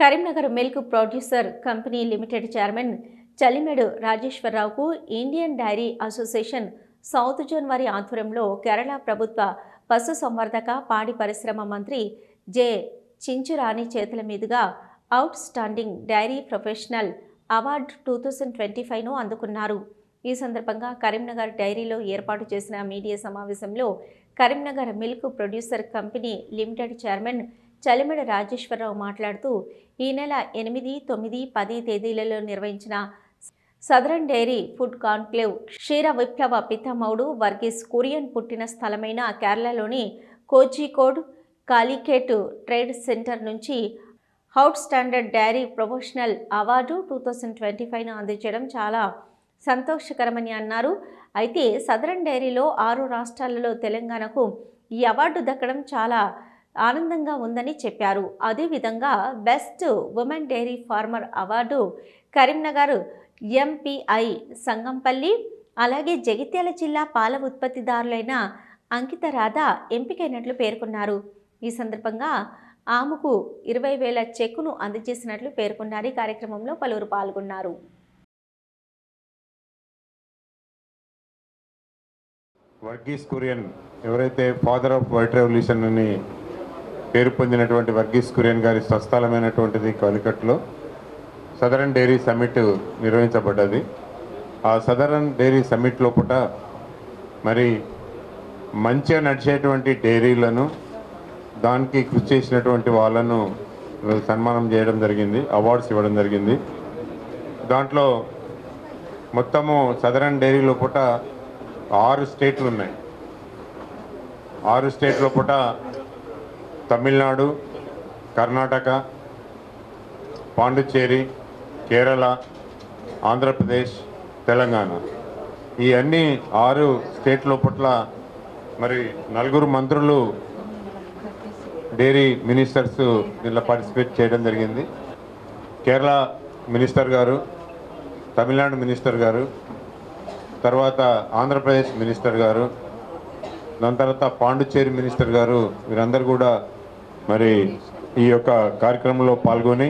Karimnagar milk producer company limited chairman Chalimeda రాజేశ్వరరావుకు Indian dairy association south zone వారి ఆధ్వర్యంలో కేరళ ప్రభుత్వ పశుసంవర్ధక పాడి పరిశ్రమ మంత్రి జె చించురాణి చేతుల మీదుగా outstanding dairy professional award 2025ను అందుకున్నారు. ఈ సందర్భంగా కరీంనగర్ డైరీలో ఏర్పాటు చేసిన మీడియా సమావేశంలో Karimnagar milk producer company limited chairman Chalimeda Rajeshwar Rao మాట్లాడుతూ ఈ నెల 8, 9, 10 తేదీలలో నిర్వహించిన సదరన్ డైరీ ఫుడ్ కాన్క్లేవ్ క్షీర విప్లవ పితామహుడు వర్గీస్ కురియన్ పుట్టిన స్థలమైన కేరళలోని కోజికోడ్ కాలికేట్ ట్రేడ్ సెంటర్ నుంచి out standard dairy professional award 2025ను అందించడం చాలా సంతోషకరమని అన్నారు. అయితే సదరన్ డైరీలో 6 రాష్ట్రాలలో తెలంగాణకు ఈ అవార్డు దక్కడం చాలా ఆనందంగా ఉందని చెప్పారు. అదేవిధంగా best women dairy farmer award Karimnagar MPI Sangampalli, అలాగే జగిత్యాల జిల్లా పాల ఉత్పత్తిదారులైన అంకిత రాధ ఎంపికైనట్లు పేర్కొన్నారు. ఈ సందర్భంగా ఆమెకు 20,000 చెక్కును అందజేసినట్లు పేర్కొన్నారు. ఈ కార్యక్రమంలో పలువురు పాల్గొన్నారు. వర్గీస్ కురియన్ ఎవరైతే ఫాదర్ ఆఫ్ వైట్ రెవల్యూషన్ అని పేరు పొందినటువంటి వర్గీస్ కురియన్ గారి స్వస్థలమైనటువంటిది కాలికట్లో సదరన్ డైరీ సమ్మిట్ నిర్వహించబడ్డది. ఆ సదరన్ డైరీ సమ్మిట్ లోపల మరి మంచిగా నడిచేటువంటి డైరీలను దానికి కృషి చేసినటువంటి వాళ్ళను సన్మానం చేయడం జరిగింది, అవార్డ్స్ ఇవ్వడం జరిగింది. దాంట్లో మొత్తము సదరన్ డైరీ లోపల 6 స్టేట్లు ఉన్నాయి. 6 స్టేట్ లోపల తమిళనాడు, కర్ణాటక, పాండిచ్చేరి, కేరళ, ఆంధ్రప్రదేశ్, తెలంగాణ ఈ అన్ని 6 స్టేట్ లోపల మరి 4 మంత్రులు డైరీ మినిస్టర్స్ దీనిలో పార్టిసిపేట్ చేయడం జరిగింది. కేరళ మినిస్టర్ గారు, తమిళనాడు మినిస్టర్ గారు, తర్వాత ఆంధ్రప్రదేశ్ మినిస్టర్ గారు, దాని తర్వాత పాండిచ్చేరి మినిస్టర్ గారు వీరందరూ కూడా మరి ఈ యొక్క కార్యక్రమంలో పాల్గొని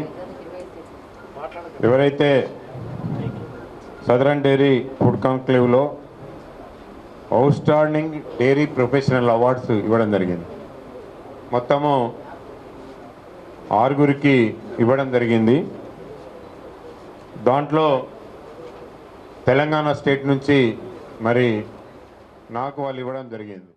ఎవరైతే సదరన్ డైరీ ఫుడ్ కాన్క్లేవ్లో outstanding dairy professional awards ఇవ్వడం జరిగింది. మొత్తము 6గురికి ఇవ్వడం జరిగింది. దాంట్లో తెలంగాణ స్టేట్ నుంచి మరి నాకు వాళ్ళు ఇవ్వడం జరిగింది.